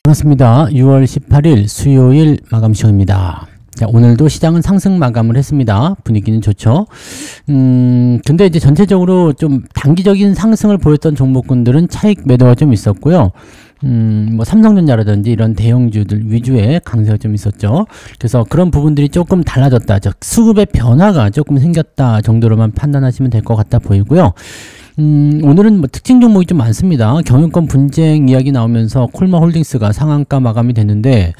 반갑습니다. 6월 18일 수요일 마감 시간입니다. 자, 오늘도 시장은 상승 마감을 했습니다. 분위기는 좋죠. 근데 이제 전체적으로 좀 단기적인 상승을 보였던 종목군들은 차익 매도가 좀 있었고요. 뭐 삼성전자라든지 이런 대형주들 위주의 강세가 좀 있었죠. 그래서 그런 부분들이 조금 달라졌다. 즉 수급의 변화가 조금 생겼다 정도로만 판단하시면 될 것 같아 보이고요. 오늘은 뭐 특징 종목이 좀 많습니다. 경영권 분쟁 이야기 나오면서 콜마홀딩스가 상한가 마감이 됐는데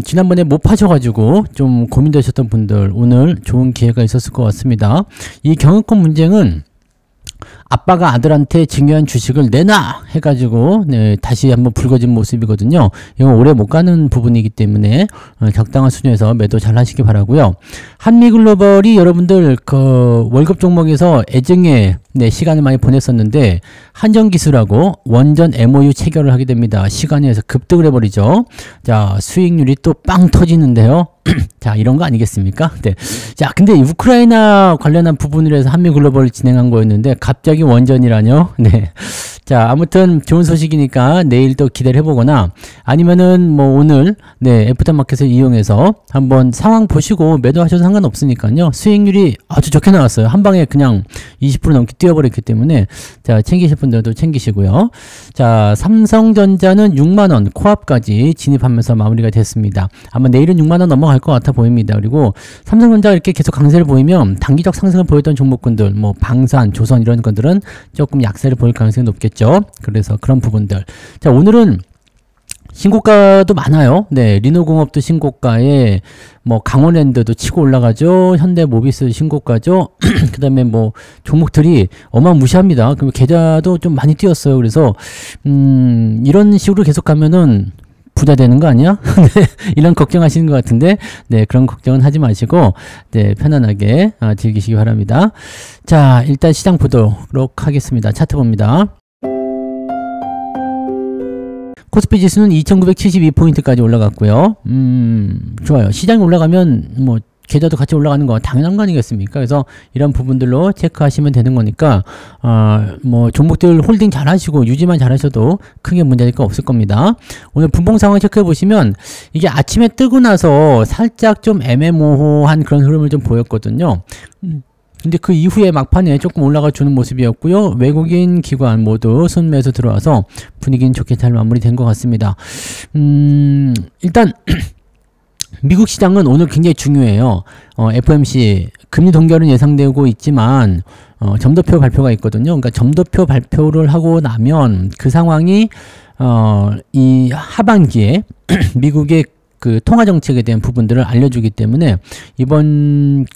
지난번에 못 파셔가지고 좀 고민되셨던 분들 오늘 좋은 기회가 있었을 것 같습니다. 이 경영권 분쟁은 아빠가 아들한테 증여한 주식을 내놔 해가지고 다시 한번 불거진 모습이거든요. 이건 오래 못 가는 부분이기 때문에 적당한 수준에서 매도 잘 하시기 바라고요. 한미글로벌이 여러분들 그 월급 종목에서 애증의 시간을 많이 보냈었는데 한전기술하고 원전 MOU 체결을 하게 됩니다. 시간에서 급등을 해버리죠. 자, 수익률이 또 빵 터지는데요. 자, 이런 거 아니겠습니까? 네. 자, 근데 우크라이나 관련한 부분으로 해서 한미글로벌을 진행한 거였는데 갑자기 원전이라뇨? 네. 자, 아무튼 좋은 소식이니까 내일 또 기대를 해보거나 아니면은 뭐 오늘 애프터마켓을 이용해서 한번 상황 보시고 매도하셔도 상관없으니까요. 수익률이 아주 좋게 나왔어요. 한 방에 그냥 20% 넘게 뛰어버렸기 때문에 자, 챙기실 분들도 챙기시고요. 자, 삼성전자는 6만원 코앞까지 진입하면서 마무리가 됐습니다. 아마 내일은 6만원 넘어갈 것 같아 보입니다. 그리고 삼성전자가 이렇게 계속 강세를 보이면 단기적 상승을 보였던 종목군들 뭐 방산, 조선 이런 것들은 조금 약세를 보일 가능성이 높겠죠. 그래서 그런 부분들. 자, 오늘은 신고가도 많아요. 네, 리노공업도 신고가에 뭐 강원랜드도 치고 올라가죠. 현대모비스 신고가죠. 그 다음에 뭐 종목들이 어마무시합니다. 그럼 계좌도 좀 많이 뛰었어요. 그래서 이런 식으로 계속 가면은 부자 되는 거 아니야? 네, 이런 걱정하시는 것 같은데, 네, 그런 걱정은 하지 마시고, 네, 편안하게 즐기시기 바랍니다. 자, 일단 시장 보도록 하겠습니다. 차트 봅니다. 코스피 지수는 2972포인트까지 올라갔고요. 좋아요. 시장이 올라가면 뭐 계좌도 같이 올라가는 거 당연한 거 아니겠습니까? 그래서 이런 부분들로 체크하시면 되는 거니까 뭐 종목들 홀딩 잘 하시고 유지만 잘 하셔도 크게 문제될 거 없을 겁니다. 오늘 분봉 상황 체크해 보시면 이게 아침에 뜨고 나서 살짝 좀 애매모호한 그런 흐름을 좀 보였거든요. 근데 그 이후에 막판에 조금 올라가 주는 모습이었고요. 외국인 기관 모두 순매수 들어와서 분위기는 좋게 잘 마무리된 것 같습니다. 일단 미국 시장은 오늘 굉장히 중요해요. FOMC 금리 동결은 예상되고 있지만 점도표 발표가 있거든요. 그러니까 점도표 발표를 하고 나면 그 상황이 이 하반기에 미국의 그 통화 정책에 대한 부분들을 알려주기 때문에 이번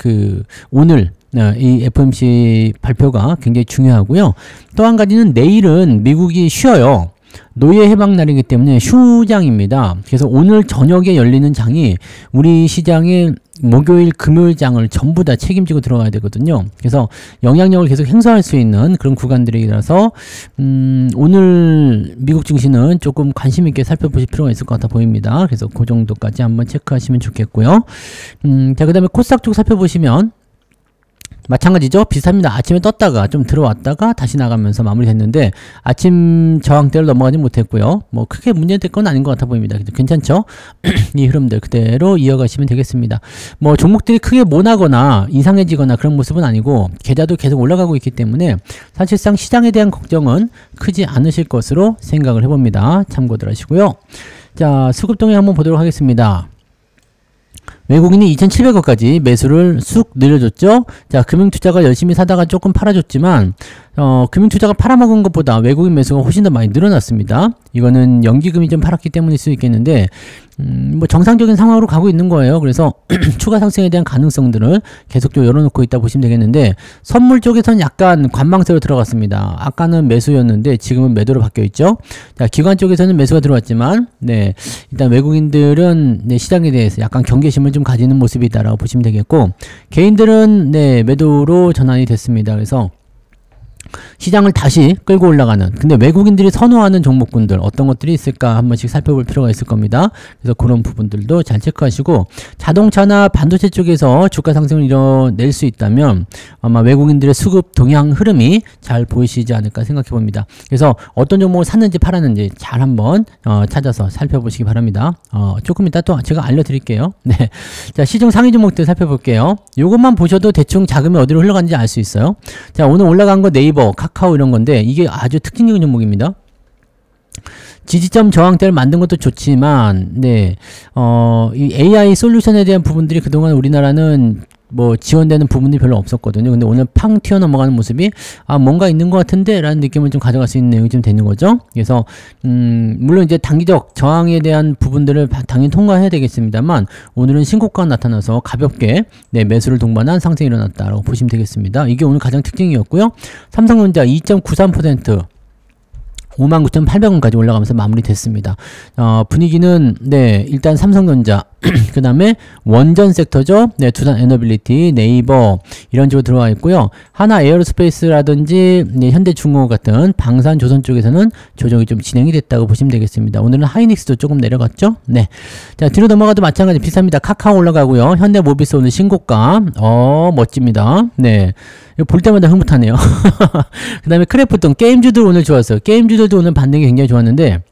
오늘 이 FOMC 발표가 굉장히 중요하고요. 또 한 가지는 내일은 미국이 쉬어요. 노예 해방 날이기 때문에 휴장입니다. 그래서 오늘 저녁에 열리는 장이 우리 시장의 목요일 금요일 장을 전부 다 책임지고 들어가야 되거든요. 그래서 영향력을 계속 행사할 수 있는 그런 구간들이라서 오늘 미국 증시는 조금 관심 있게 살펴보실 필요가 있을 것 같아 보입니다. 그래서 그 정도까지 한번 체크하시면 좋겠고요. 자, 그 다음에 코스닥 쪽 살펴보시면 마찬가지죠. 비슷합니다. 아침에 떴다가 좀 들어왔다가 다시 나가면서 마무리됐는데 아침 저항대를 넘어가지 못했고요. 뭐 크게 문제될 건 아닌 것 같아 보입니다. 괜찮죠? 이 흐름들 그대로 이어가시면 되겠습니다. 뭐 종목들이 크게 모나거나 이상해지거나 그런 모습은 아니고 계좌도 계속 올라가고 있기 때문에 사실상 시장에 대한 걱정은 크지 않으실 것으로 생각을 해봅니다. 참고들 하시고요. 자, 수급동에 한번 보도록 하겠습니다. 외국인이 2,700억까지 매수를 쑥 늘려줬죠. 자, 금융투자가 열심히 사다가 조금 팔아줬지만 금융투자가 팔아먹은 것보다 외국인 매수가 훨씬 더 많이 늘어났습니다. 이거는 연기금이 좀 팔았기 때문일 수 있겠는데 뭐 정상적인 상황으로 가고 있는 거예요. 그래서 추가 상승에 대한 가능성들을 계속 좀 열어놓고 있다 보시면 되겠는데 선물 쪽에서는 약간 관망세로 들어갔습니다. 아까는 매수였는데 지금은 매도로 바뀌어 있죠. 자, 기관 쪽에서는 매수가 들어왔지만 일단 외국인들은 시장에 대해서 약간 경계심을 좀 가지는 모습이다라고 보시면 되겠고 개인들은 매도로 전환이 됐습니다. 그래서 시장을 다시 끌고 올라가는, 근데 외국인들이 선호하는 종목군들 어떤 것들이 있을까 한 번씩 살펴볼 필요가 있을 겁니다. 그래서 그런 부분들도 잘 체크하시고, 자동차나 반도체 쪽에서 주가 상승을 이뤄낼 수 있다면 아마 외국인들의 수급 동향 흐름이 잘 보이시지 않을까 생각해 봅니다. 그래서 어떤 종목을 샀는지 팔았는지 잘 한번 찾아서 살펴보시기 바랍니다. 조금 이따 또 제가 알려드릴게요. 네, 자, 시중 상위 종목들 살펴볼게요. 요것만 보셔도 대충 자금이 어디로 흘러가는지 알 수 있어요. 자, 오늘 올라간 거 네이버, 카카오 이런 건데 이게 아주 특징적인 종목입니다. 지지점 저항대를 만든 것도 좋지만, 네, 이 AI 솔루션에 대한 부분들이 그동안 우리나라는 뭐 지원되는 부분이 별로 없었거든요. 근데 오늘 팡 튀어넘어가는 모습이 뭔가 있는 것 같은데 라는 느낌을 좀 가져갈 수 있는 내용이 좀 되는 거죠. 그래서 물론 이제 단기적 저항에 대한 부분들을 당연히 통과해야 되겠습니다만, 오늘은 신고가가 나타나서 가볍게 네, 매수를 동반한 상승이 일어났다라고 보시면 되겠습니다. 이게 오늘 가장 특징이었고요. 삼성전자 2.93% 59,800원까지 올라가면서 마무리됐습니다. 분위기는 네, 일단 삼성전자 그 다음에 원전 섹터죠. 네, 두산 에너빌리티, 네이버 이런 쪽으로 들어와 있고요. 하나 에어로스페이스라든지 네, 현대중공업 같은 방산조선 쪽에서는 조정이 좀 진행이 됐다고 보시면 되겠습니다. 오늘은 하이닉스도 조금 내려갔죠. 네, 자, 뒤로 넘어가도 마찬가지 비슷합니다. 카카오 올라가고요. 현대모비스 오늘 신고가 멋집니다. 네, 이거 볼 때마다 흐뭇하네요. 그 다음에 크래프톤, 게임주들 오늘 좋았어요. 게임주들도 오늘 반등이 굉장히 좋았는데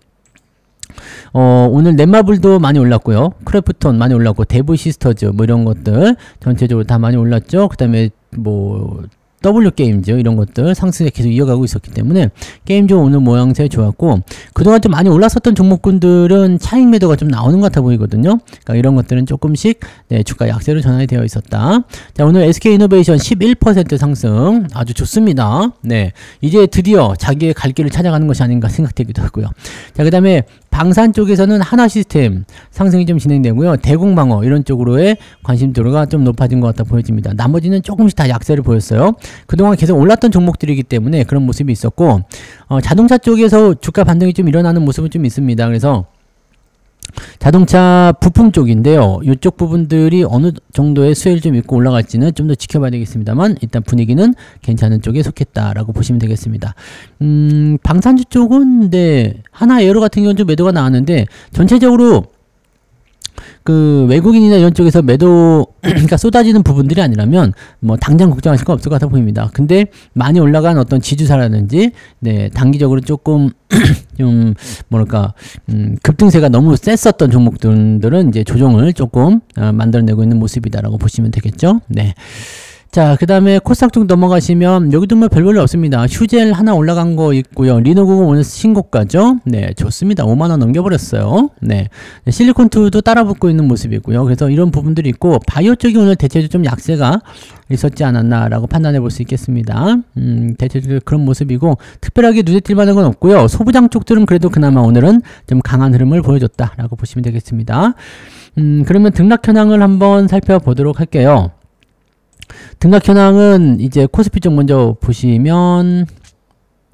오늘 넷마블도 많이 올랐고요. 크래프톤 많이 올랐고, 데브시스터즈 뭐 이런 것들 전체적으로 다 많이 올랐죠. 그 다음에 뭐 W게임즈 이런 것들 상승에 계속 이어가고 있었기 때문에 게임즈 오늘 모양새 좋았고, 그동안 좀 많이 올랐었던 종목군들은 차익 매도가 좀 나오는 것 같아 보이거든요. 그러니까 이런 것들은 조금씩 네, 주가 약세로 전환이 되어 있었다. 자, 오늘 SK이노베이션 11% 상승 아주 좋습니다. 네, 이제 드디어 자기의 갈 길을 찾아가는 것이 아닌가 생각되기도 하고요. 자, 그 다음에 방산 쪽에서는 하나시스템 상승이 좀 진행되고요. 대공방어 이런 쪽으로의 관심도가 좀 높아진 것 같아 보여집니다. 나머지는 조금씩 다 약세를 보였어요. 그동안 계속 올랐던 종목들이기 때문에 그런 모습이 있었고, 자동차 쪽에서 주가 반등이 좀 일어나는 모습은 좀 있습니다. 그래서 자동차 부품 쪽인데요. 이쪽 부분들이 어느 정도의 수혜를 좀 입고 올라갈지는 좀 더 지켜봐야 되겠습니다만, 일단 분위기는 괜찮은 쪽에 속했다라고 보시면 되겠습니다. 방산주 쪽은 네, 하나 에어로 같은 경우는 좀 매도가 나왔는데, 전체적으로 그 외국인이나 이런 쪽에서 매도 그러니까 쏟아지는 부분들이 아니라면 뭐 당장 걱정하실 거 없을 것 같아 보입니다. 근데 많이 올라간 어떤 지주사라든지 네, 단기적으로 조금 좀 뭐랄까 급등세가 너무 셌었던 종목들은 이제 조정을 조금 만들어내고 있는 모습이다라고 보시면 되겠죠. 네. 자, 그 다음에 코스닥 쪽 넘어가시면 여기도 뭐 별볼일 없습니다. 휴젤 하나 올라간 거 있고요. 리노공은 오늘 신고가죠. 네, 좋습니다. 5만원 넘겨버렸어요. 네, 실리콘투도 따라붙고 있는 모습이고요. 그래서 이런 부분들이 있고, 바이오 쪽이 오늘 대체적으로 좀 약세가 있었지 않았나라고 판단해 볼 수 있겠습니다. 대체적으로 그런 모습이고, 특별하게 눈에 띌 만한 건 없고요. 소부장 쪽들은 그래도 그나마 오늘은 좀 강한 흐름을 보여줬다라고 보시면 되겠습니다. 그러면 등락 현황을 한번 살펴보도록 할게요. 등락 현황은 이제 코스피 쪽 먼저 보시면,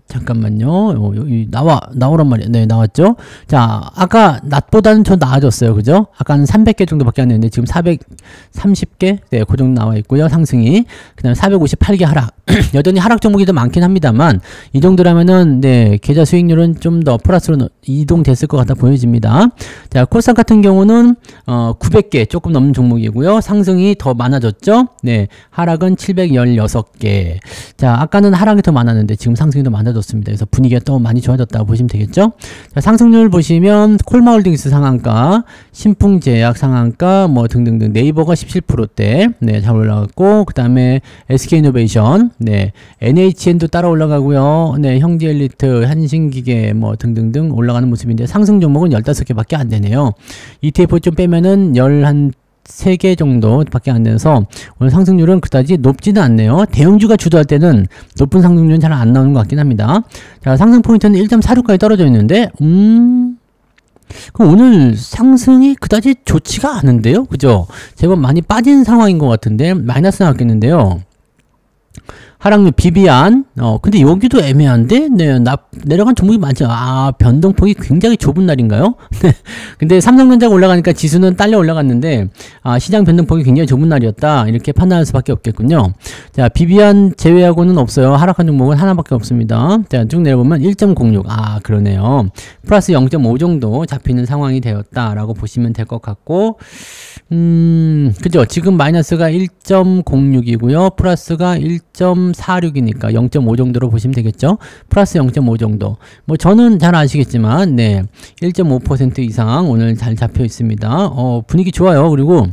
잠깐만요. 여기 나오란 말이에요. 네, 나왔죠? 자, 아까 낮보다는 좀 나아졌어요. 그죠? 아까는 300개 정도밖에 안 됐는데, 지금 430개? 네, 그 정도 나와 있고요. 상승이. 그 다음에 458개 하락. 여전히 하락 종목이 더 많긴 합니다만, 이 정도라면은, 네, 계좌 수익률은 좀 더 플러스로 이동됐을 것 같아 보여집니다. 자, 코스닥 같은 경우는, 900개 조금 넘는 종목이고요. 상승이 더 많아졌죠? 네, 하락은 716개. 자, 아까는 하락이 더 많았는데, 지금 상승이 더 많아졌습니다. 그래서 분위기가 또 많이 좋아졌다고 보시면 되겠죠. 자, 상승률 보시면 콜마홀딩스 상한가, 신풍제약 상한가 뭐 등등등, 네이버가 17%대 네, 잘 올라갔고, 그 다음에 SK이노베이션, 네, NHN도 따라 올라가고요. 네, 형제엘리트, 한신기계 뭐 등등등 올라가는 모습인데, 상승 종목은 15개밖에 안 되네요. ETF 좀 빼면은 3개 정도 밖에 안 돼서 오늘 상승률은 그다지 높지는 않네요. 대형주가 주도할 때는 높은 상승률은 잘 안 나오는 것 같긴 합니다. 자, 상승 포인트는 1.46까지 떨어져 있는데, 그럼 오늘 상승이 그다지 좋지가 않은데요? 그죠? 제법 많이 빠진 상황인 것 같은데, 마이너스 나왔겠는데요. 하락률 비비안. 근데 여기도 애매한데? 네, 내려간 종목이 많죠. 변동폭이 굉장히 좁은 날인가요? 네. 근데 삼성전자가 올라가니까 지수는 딸려 올라갔는데, 시장 변동폭이 굉장히 좁은 날이었다. 이렇게 판단할 수밖에 없겠군요. 자, 비비안 제외하고는 없어요. 하락한 종목은 하나밖에 없습니다. 자, 쭉 내려보면 1.06. 그러네요. 플러스 0.5 정도 잡히는 상황이 되었다라고 보시면 될 것 같고, 그죠? 지금 마이너스가 1.06이고요. 플러스가 1.46이니까 0.5 정도로 보시면 되겠죠? 플러스 0.5 정도. 뭐 저는 잘 아시겠지만, 네, 1.5% 이상 오늘 잘 잡혀 있습니다. 분위기 좋아요. 그리고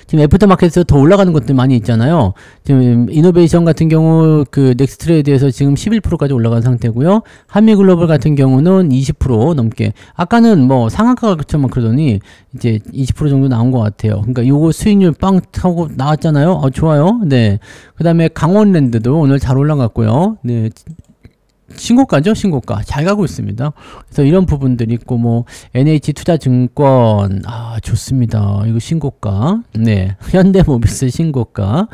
지금 애프터마켓에서 더 올라가는 것들 많이 있잖아요. 지금 이노베이션 같은 경우 그 넥스트레이드에서 지금 11%까지 올라간 상태고요. 한미글로벌 같은 경우는 20% 넘게. 아까는 뭐 상한가가 그쳐만 그러더니 이제 20% 정도 나온 것 같아요. 그러니까 요거 수익률 빵 타고 나왔잖아요. 좋아요. 네. 그 다음에 강원랜드도 오늘 잘 올라갔고요. 네. 신고가죠? 신고가. 잘 가고 있습니다. 그래서 이런 부분들이 있고, 뭐, NH투자증권, 좋습니다. 이거 신고가. 네. 현대모비스 신고가.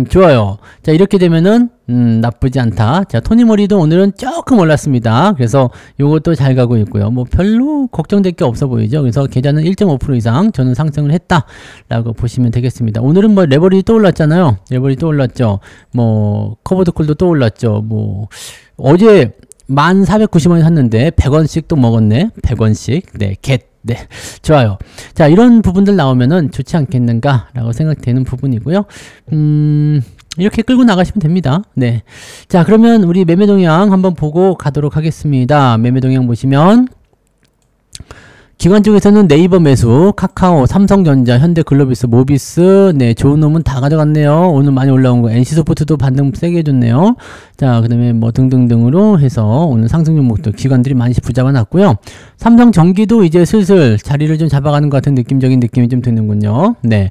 좋아요. 자, 이렇게 되면은, 나쁘지 않다. 자, 토니모리도 오늘은 조금 올랐습니다. 그래서 요것도 잘 가고 있고요. 뭐, 별로 걱정될 게 없어 보이죠? 그래서 계좌는 1.5% 이상 저는 상승을 했다. 라고 보시면 되겠습니다. 오늘은 뭐, 레버리지 또 올랐잖아요. 레버리지 또 올랐죠. 뭐, 커버드콜도 또 올랐죠. 뭐, 어제 1490원에 샀는데 100원씩 또 먹었네. 100원씩. 네, 네, 좋아요. 자, 이런 부분들 나오면은 좋지 않겠는가 라고 생각되는 부분이고요. 이렇게 끌고 나가시면 됩니다. 네. 자, 그러면 우리 매매 동향 한번 보고 가도록 하겠습니다. 매매 동향 보시면 기관 쪽에서는 네이버 매수, 카카오, 삼성전자, 현대글로비스, 모비스, 네, 좋은 놈은 다 가져갔네요. 오늘 많이 올라온 거, NC소프트도 반등 세게 해줬네요. 자, 그 다음에 뭐 등등등으로 해서 오늘 상승 종목들 기관들이 많이 붙잡아 놨고요. 삼성전기도 이제 슬슬 자리를 좀 잡아가는 것 같은 느낌적인 느낌이 좀 드는군요. 네,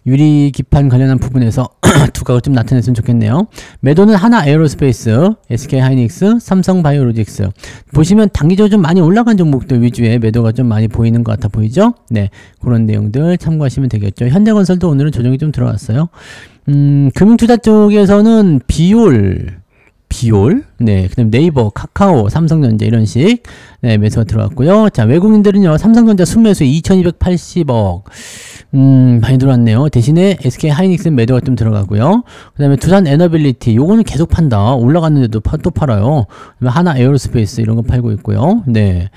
유리기판 관련한 부분에서 두각을 좀 나타냈으면 좋겠네요. 매도는 하나 에어로스페이스, SK하이닉스, 삼성바이오로직스. 보시면 단기적으로 좀 많이 올라간 종목들 위주의 매도가 좀 많이 보이는 것 같아 보이죠? 네, 그런 내용들 참고하시면 되겠죠. 현대건설도 오늘은 조정이 좀 들어왔어요. 금융투자 쪽에서는 비올, 네, 그 다음 네이버, 카카오, 삼성전자 이런 식, 네, 매수가 들어왔고요. 자, 외국인들은요, 삼성전자 순매수에 2280억, 많이 들어왔네요. 대신에 SK하이닉스 매도가 좀 들어가고요. 그 다음에 두산 에너빌리티, 요거는 계속 판다. 올라갔는데도 또 팔아요. 그다음에 하나 에어로스페이스 이런 거 팔고 있고요. 네.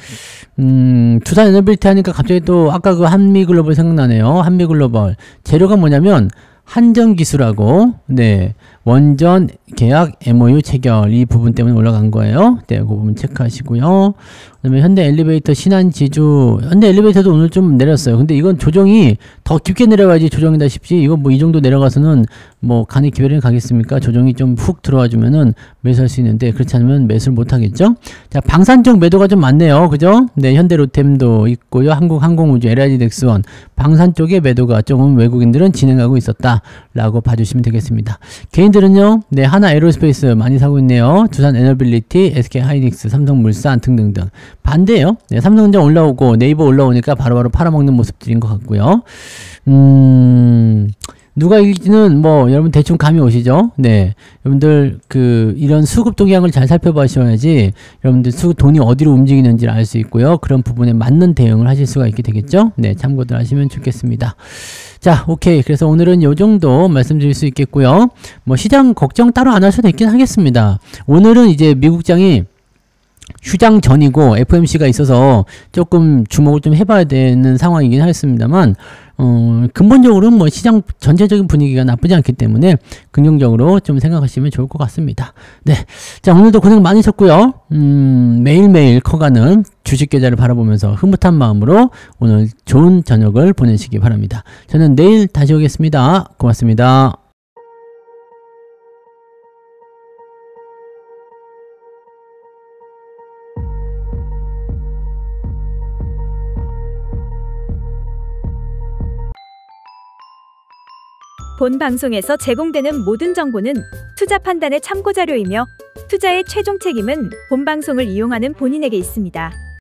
두산 에너빌리티 하니까 갑자기 또 아까 그 한미글로벌 생각나네요. 한미글로벌. 재료가 뭐냐면, 한전기술하고, 네, 원전 계약 MOU 체결 이 부분 때문에 올라간 거예요. 네, 그 부분 체크하시고요. 그 다음에 현대엘리베이터 신한지주, 현대엘리베이터도 오늘 좀 내렸어요. 근데 이건 조정이 더 깊게 내려가야지 조정이다 싶지. 이거 뭐 이 정도 내려가서는 뭐 간이 기회를 가겠습니까? 조정이 좀 훅 들어와 주면은 매수할 수 있는데 그렇지 않으면 매수를 못 하겠죠. 자, 방산 쪽 매도가 좀 많네요. 그죠? 네, 현대로템도 있고요. 한국항공우주, LIG넥스원 방산 쪽의 매도가 조금 외국인들은 진행하고 있었다라고 봐주시면 되겠습니다. 개인들은요, 네, 하나 에어로스페이스 많이 사고 있네요. 두산 에너빌리티, SK하이닉스, 삼성물산 등등등. 반대요. 네, 삼성전자 올라오고 네이버 올라오니까 바로바로 팔아먹는 모습들인 것 같고요. 누가 이길지는 뭐 여러분 대충 감이 오시죠? 네, 여러분들 그 이런 수급 동향을 잘 살펴보셔야지 여러분들 돈이 어디로 움직이는지를 알 수 있고요. 그런 부분에 맞는 대응을 하실 수가 있게 되겠죠? 네, 참고들 하시면 좋겠습니다. 자, 오케이. 그래서 오늘은 요 정도 말씀드릴 수 있겠고요. 뭐 시장 걱정 따로 안 하셔도 있긴 하겠습니다. 오늘은 이제 미국장이 휴장 전이고 FOMC가 있어서 조금 주목을 좀 해봐야 되는 상황이긴 하겠습니다만, 근본적으로는 뭐 시장 전체적인 분위기가 나쁘지 않기 때문에 긍정적으로 좀 생각하시면 좋을 것 같습니다. 네. 자, 오늘도 고생 많으셨고요. 매일매일 커가는 주식 계좌를 바라보면서 흐뭇한 마음으로 오늘 좋은 저녁을 보내시기 바랍니다. 저는 내일 다시 오겠습니다. 고맙습니다. 본 방송에서 제공되는 모든 정보는 투자 판단의 참고자료이며 투자의 최종 책임은 본 방송을 이용하는 본인에게 있습니다.